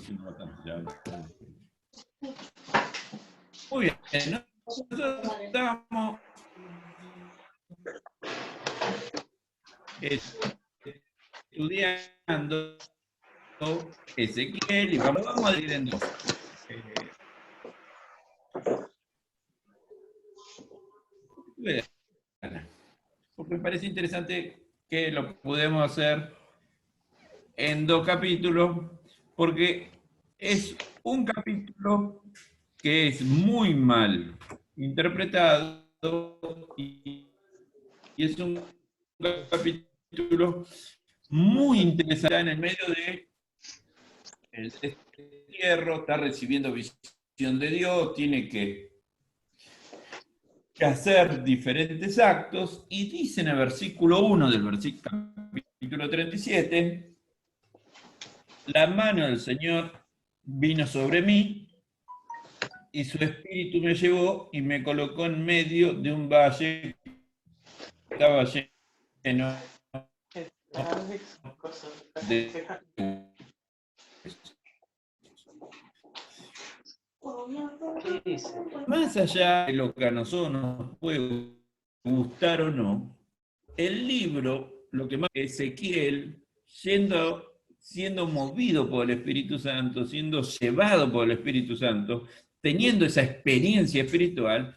conociendo bastante ya. Muy bien, nosotros estábamos estudiando Ezequiel y vamos a dividir en dos. Porque me parece interesante que lo podemos hacer en dos capítulos, porque es un capítulo que es muy mal interpretado y es un capítulo muy interesante en el medio de el destierro, está recibiendo visión de Dios, tiene que hacer diferentes actos, y dice en el versículo 1 del capítulo 37, la mano del Señor vino sobre mí, y su espíritu me llevó y me colocó en medio de un valle que estaba lleno de... Más allá de lo que a nosotros nos puede gustar o no, el libro, lo que más Ezequiel, siendo movido por el Espíritu Santo, siendo llevado por el Espíritu Santo, teniendo esa experiencia espiritual,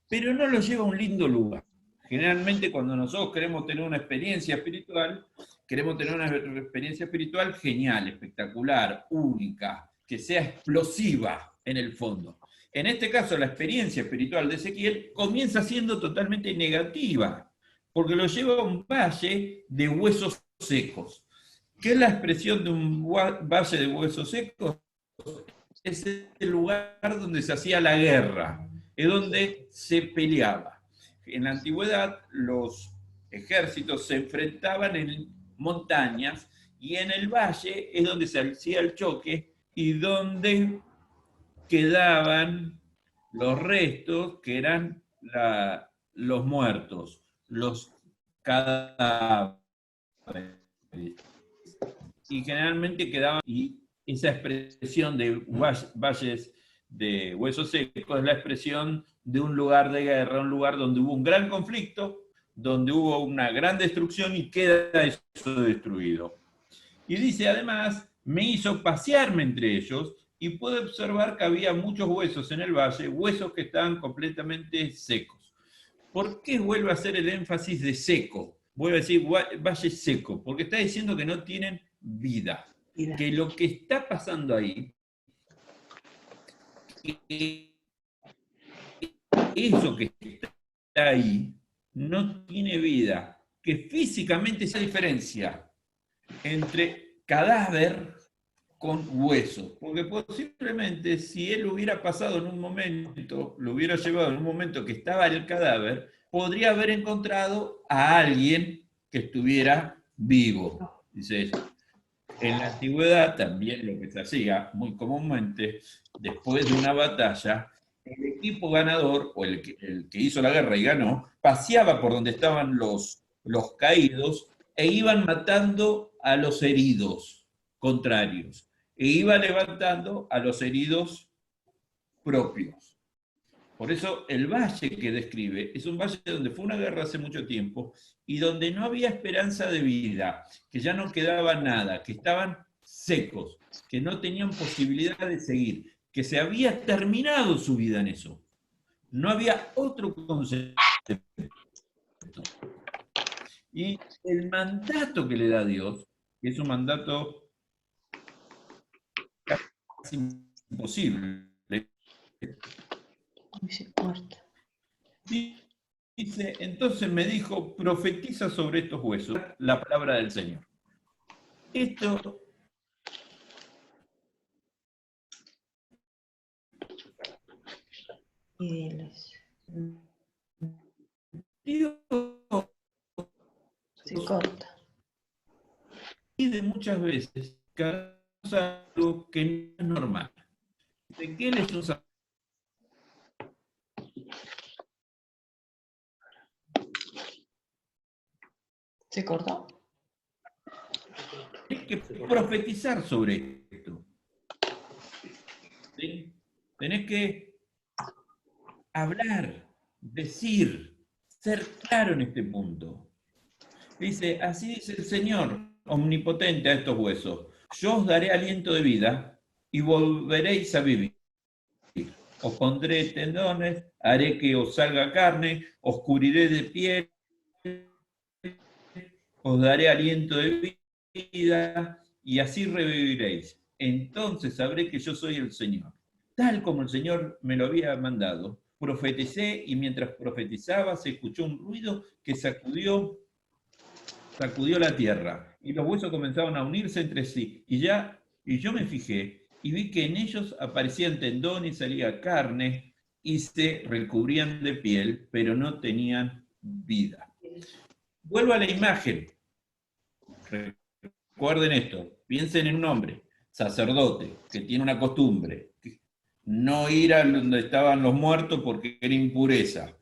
pero no lo lleva a un lindo lugar. Generalmente cuando nosotros queremos tener una experiencia espiritual, queremos tener una experiencia espiritual genial, espectacular, única, que sea explosiva en el fondo. En este caso, la experiencia espiritual de Ezequiel comienza siendo totalmente negativa, porque lo lleva a un valle de huesos secos. ¿Qué es la expresión de un valle de huesos secos? Es el lugar donde se hacía la guerra, es donde se peleaba. En la antigüedad, los ejércitos se enfrentaban en montañas, y en el valle es donde se hacía el choque y donde quedaban los restos, que eran los muertos, los cadáveres. Y generalmente quedaban, y esa expresión de valles de huesos secos es la expresión de un lugar de guerra, un lugar donde hubo un gran conflicto, donde hubo una gran destrucción y queda eso destruido. Y dice, además, me hizo pasearme entre ellos y pude observar que había muchos huesos en el valle, huesos que estaban completamente secos. ¿Por qué vuelve a hacer el énfasis de seco? Vuelve a decir valle seco, porque está diciendo que no tienen vida. Que lo que está pasando ahí, que eso que está ahí, no tiene vida. Que físicamente esa diferencia entre cadáver con hueso, porque posiblemente si él hubiera pasado en un momento, lo hubiera llevado en un momento que estaba el cadáver, podría haber encontrado a alguien que estuviera vivo, dice eso. En la antigüedad también lo que se hacía muy comúnmente, después de una batalla, el equipo ganador, o el que hizo la guerra y ganó, paseaba por donde estaban los caídos e iban matando a los heridos contrarios, e iba levantando a los heridos propios. Por eso el valle que describe es un valle donde fue una guerra hace mucho tiempo y donde no había esperanza de vida, que ya no quedaba nada, que estaban secos, que no tenían posibilidad de seguir, que se había terminado su vida en eso. No había otro concepto. Y el mandato que le da Dios, que es un mandato casi imposible, dice, entonces me dijo, profetiza sobre estos huesos la palabra del Señor. Esto Dios se corta. pide muchas veces que hagamos algo que no es normal. ¿De qué les usa? ¿Se cortó? Hay que profetizar sobre esto. ¿sí? Tenés que hablar, decir, ser claro en este punto. Dice, así dice el Señor, omnipotente a estos huesos. Yo os daré aliento de vida y volveréis a vivir. Os pondré tendones, haré que os salga carne, os cubriré de piel, os daré aliento de vida y así reviviréis. Entonces sabré que yo soy el Señor. Tal como el Señor me lo había mandado, profeticé y mientras profetizaba se escuchó un ruido que sacudió la tierra y los huesos comenzaron a unirse entre sí. Y yo me fijé y vi que en ellos aparecían tendones, salía carne y se recubrían de piel, pero no tenían vida. Vuelvo a la imagen. Recuerden esto, piensen en un hombre, sacerdote, que tiene una costumbre, no ir a donde estaban los muertos porque era impureza.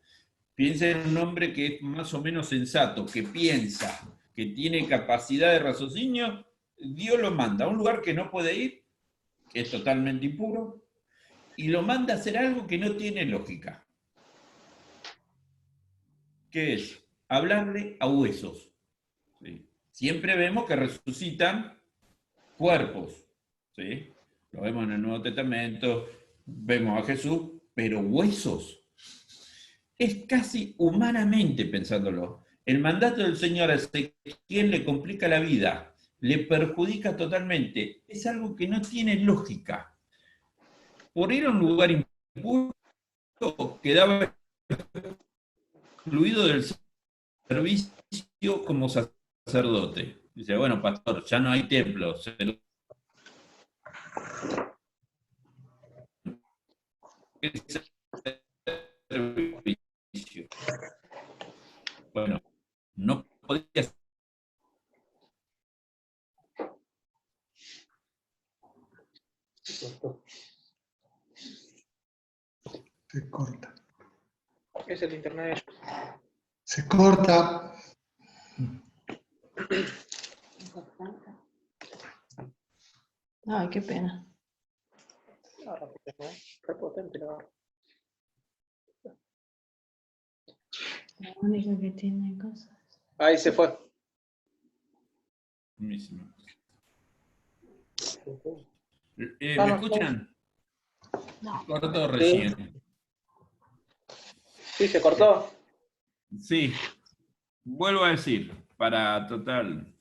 Piensen en un hombre que es más o menos sensato, que piensa, que tiene capacidad de raciocinio, Dios lo manda a un lugar que no puede ir, que es totalmente impuro, y lo manda a hacer algo que no tiene lógica. ¿Qué es? Hablarle a huesos. ¿Sí? Siempre vemos que resucitan cuerpos, ¿sí? Lo vemos en el Nuevo Testamento, vemos a Jesús, pero huesos. Es casi humanamente pensándolo. El mandato del Señor a Ezequiel le complica la vida, le perjudica totalmente. Es algo que no tiene lógica. Por ir a un lugar impuro, quedaba excluido del servicio como sacerdote. Dice, bueno, pastor, ya no hay templos. Servicio. Bueno, no podía. Se corta. Es el internet. Se corta. Ay, qué pena. Repotente, la verdad. La única que tiene cosas. Ahí se fue. ¿Me No. escuchan? No. Cortó recién. Sí, se cortó. Sí, vuelvo a decir, para total.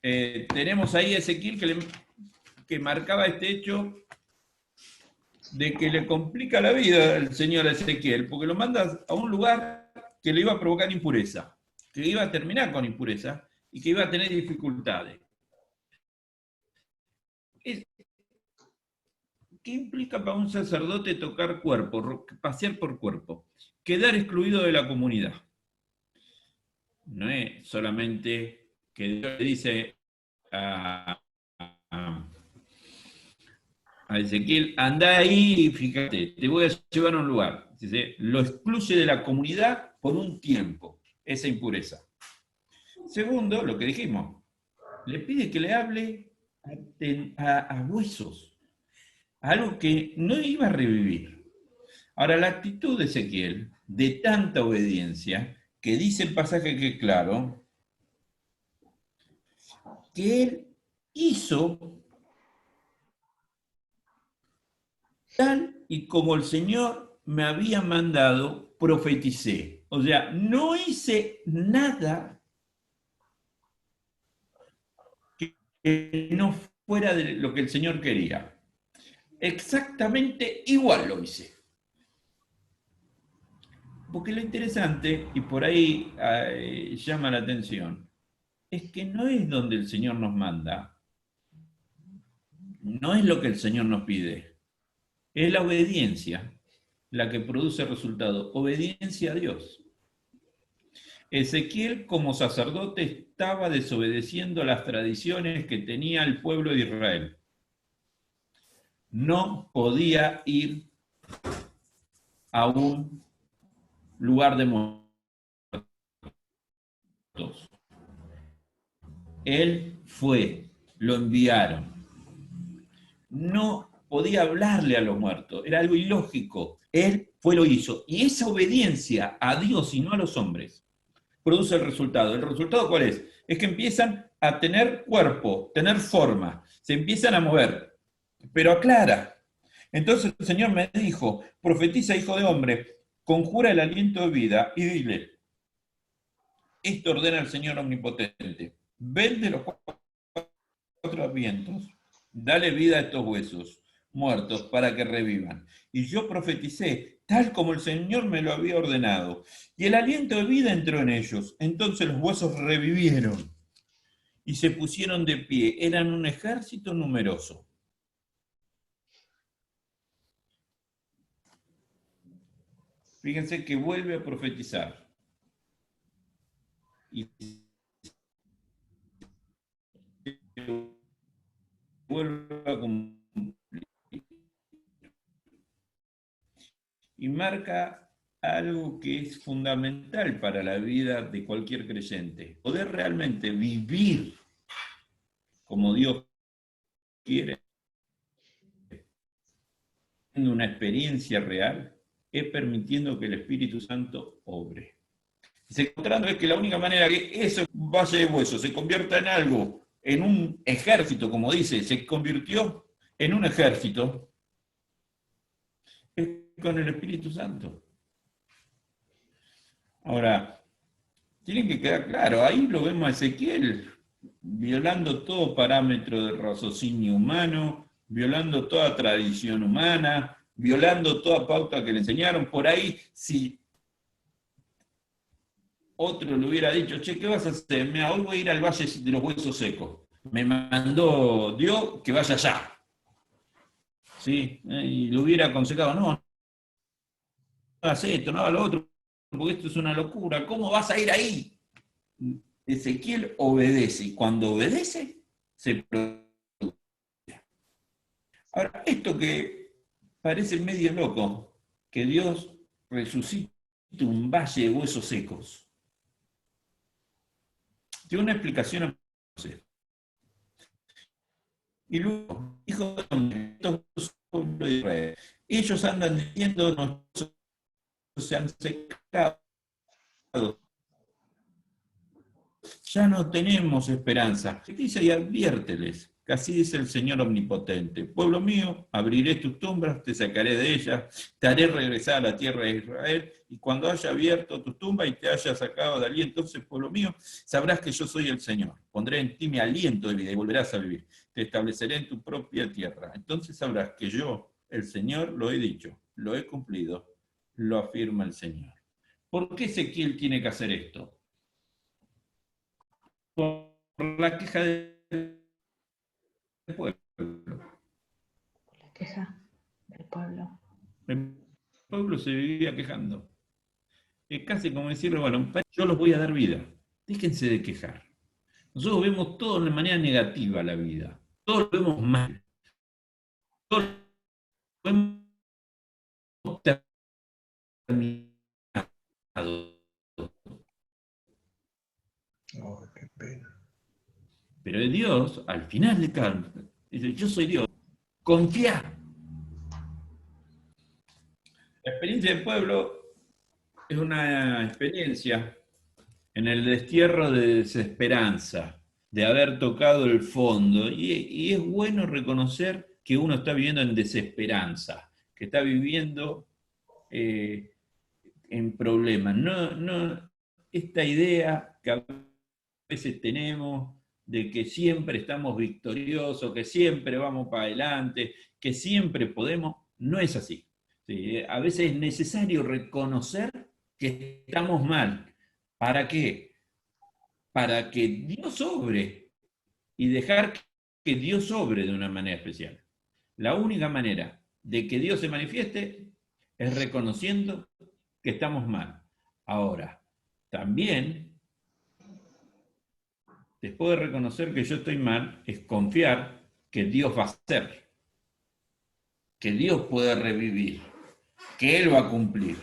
Tenemos ahí a Ezequiel que marcaba este hecho de que le complica la vida al señor Ezequiel, porque lo manda a un lugar que le iba a provocar impureza, que iba a terminar con impureza y que iba a tener dificultades. ¿Qué implica para un sacerdote tocar cuerpo, pasear por cuerpo? Quedar excluido de la comunidad. No es solamente que Dios le dice a Ezequiel, anda ahí y fíjate, te voy a llevar a un lugar. Dice, lo excluye de la comunidad por un tiempo, esa impureza. Segundo, lo que dijimos, le pide que le hable a huesos, algo que no iba a revivir. Ahora, la actitud de Ezequiel, de tanta obediencia, que dice el pasaje que es claro, que él hizo tal y como el Señor me había mandado, profeticé. O sea, no hice nada que no fuera de lo que el Señor quería. Exactamente igual lo hice. Porque lo interesante, y por ahí llama la atención, es que no es donde el Señor nos manda, no es lo que el Señor nos pide, es la obediencia la que produce resultado, obediencia a Dios. Ezequiel como sacerdote estaba desobedeciendo las tradiciones que tenía el pueblo de Israel. No podía ir a un lugar de muertos. Él fue, lo enviaron. no podía hablarle a los muertos, era algo ilógico. Él lo hizo. Y esa obediencia a Dios y no a los hombres produce el resultado. ¿El resultado cuál es? Es que empiezan a tener cuerpo, tener forma, se empiezan a mover, pero aclara. Entonces el Señor me dijo, profetiza, hijo de hombre, conjura el aliento de vida y dile, esto ordena el Señor omnipotente, ven de los cuatro vientos, dale vida a estos huesos muertos para que revivan. Y yo profeticé, tal como el Señor me lo había ordenado. Y el aliento de vida entró en ellos. Entonces los huesos revivieron y se pusieron de pie. Eran un ejército numeroso. Fíjense que vuelve a profetizar. Y vuelve a cumplir. Y marca algo que es fundamental para la vida de cualquier creyente. Poder realmente vivir como Dios quiere, teniendo una experiencia real, es permitiendo que el Espíritu Santo obre. Se encontrando es que la única manera que ese valle de huesos se convierta en algo, en un ejército, como dice, se convirtió en un ejército, es con el Espíritu Santo. Ahora, tiene que quedar claro, ahí lo vemos a Ezequiel, violando todo parámetro del raciocinio humano, violando toda tradición humana, violando toda pauta que le enseñaron. Por ahí, si otro le hubiera dicho, che, ¿qué vas a hacer? Mira, hoy voy a ir al Valle de los Huesos Secos. Me mandó Dios que vaya allá. ¿Sí? Y le hubiera aconsejado, no hagas esto, no hagas lo otro, porque esto es una locura. ¿Cómo vas a ir ahí? Ezequiel obedece, y cuando obedece, se produce. Ahora, esto que parece medio loco, que Dios resucite un valle de huesos secos, tiene una explicación a conocer. Y luego, hijo de hombre, estos pueblos de Israel, ellos andan diciendo, nosotros se han secado, ya no tenemos esperanza. Dice y adviérteles, que así dice el Señor omnipotente, pueblo mío, abriré tus tumbas, te sacaré de ellas, te haré regresar a la tierra de Israel, y cuando haya abierto tus tumbas y te haya sacado de allí, entonces, pueblo mío, sabrás que yo soy el Señor. Pondré en ti mi aliento de vida y volverás a vivir. Te estableceré en tu propia tierra. Entonces sabrás que yo, el Señor, lo he dicho, lo he cumplido, lo afirma el Señor. ¿Por qué Ezequiel tiene que hacer esto? Por la queja del pueblo. Por la queja del pueblo. El pueblo se vivía quejando. Es casi como decirle, bueno, yo los voy a dar vida. Déjense de quejar. Nosotros vemos todo de manera negativa la vida. Todo lo vemos mal. Todo lo vemos terminado. Oh, qué pena. Pero Dios, al final de cada, dice, yo soy Dios. Confía. La experiencia del pueblo es una experiencia en el destierro de desesperanza, de haber tocado el fondo. Y es bueno reconocer que uno está viviendo en desesperanza, que está viviendo en problemas. No, esta idea que a veces tenemos de que siempre estamos victoriosos, que siempre vamos para adelante, que siempre podemos, no es así. Sí, a veces es necesario reconocer que estamos mal. ¿Para qué? Para que Dios obre y dejar que Dios obre de una manera especial. La única manera de que Dios se manifieste es reconociendo que estamos mal. Ahora, también, después de reconocer que yo estoy mal, es confiar que Dios va a hacer, que Dios puede revivir, que Él va a cumplir.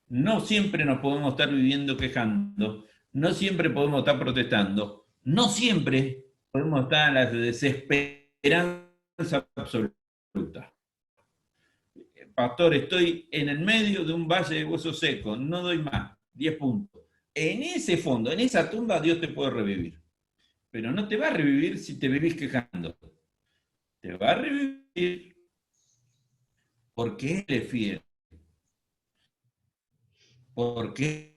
No siempre nos podemos estar viviendo quejando, no siempre podemos estar protestando, no siempre podemos estar en la desesperanza absoluta. ruta. Pastor, estoy en el medio de un valle de huesos secos, no doy más, 10 puntos. En ese fondo, en esa tumba, Dios te puede revivir. Pero no te va a revivir si te vivís quejando. Te va a revivir porque Él es fiel. Porque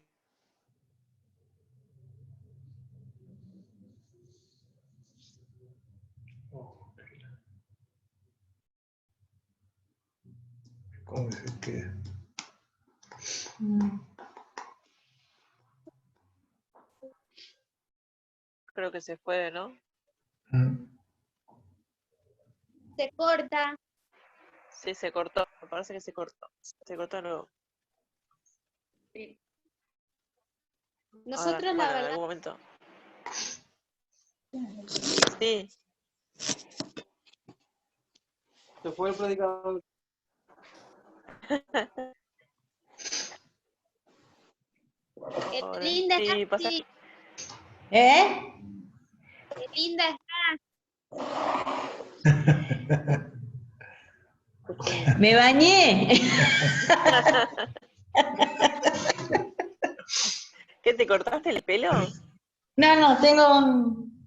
¿Cómo se queda? Creo que se fue, ¿no? Se corta. Sí, se cortó. Me parece que se cortó. Se cortó de nuevo. Nosotros, Ahora, la bueno, en verdad, algún momento. Sí. Se fue el predicador. qué Ahora, linda sí, está, pasa sí, ¿Eh? qué linda Me bañé. ¿Qué, te cortaste el pelo? No, tengo un...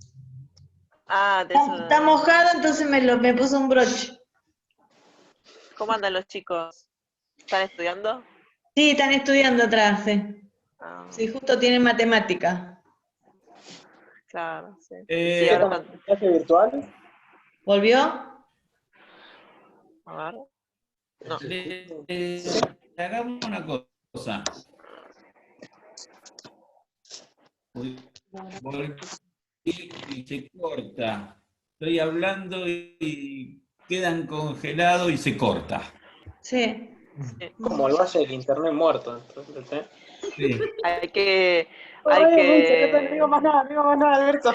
Ah, Está mojado, entonces me puse un broche. ¿Cómo andan los chicos? ¿Están estudiando? Sí, están estudiando atrás, sí. Ah, Sí, justo tienen matemática. claro, sí. Eh, Sí, ¿Qué ahora con están. clase virtual? ¿Volvió? A ver. No. hagamos una cosa. Volví y se corta. Estoy hablando y quedan congelados y se corta. Sí. Como el valle del internet muerto. Entonces, ¿eh? Sí. Hay que. Ay, Hay Rucha, no digo que. más nada, no digo más nada, Alberto.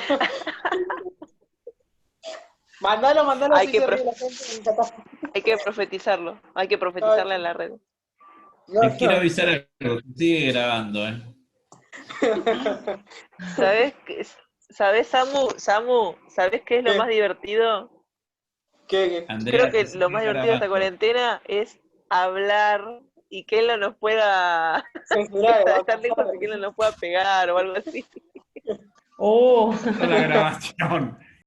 Mandalo Hay así que, se ríe la gente. hay que profetizarlo. Hay que profetizarle en la red. Les quiero avisar algo, sigue grabando, ¿eh? ¿Sabes qué? ¿Sabes, Samu? ¿Sabes qué es lo ¿Qué? más divertido? ¿Qué? Creo Andrea, que te lo sigue más divertido de esta grabando. cuarentena es hablar y que él no nos pueda Censurado, estar lejos y que él no nos pueda pegar o algo así. Oh. La grabación.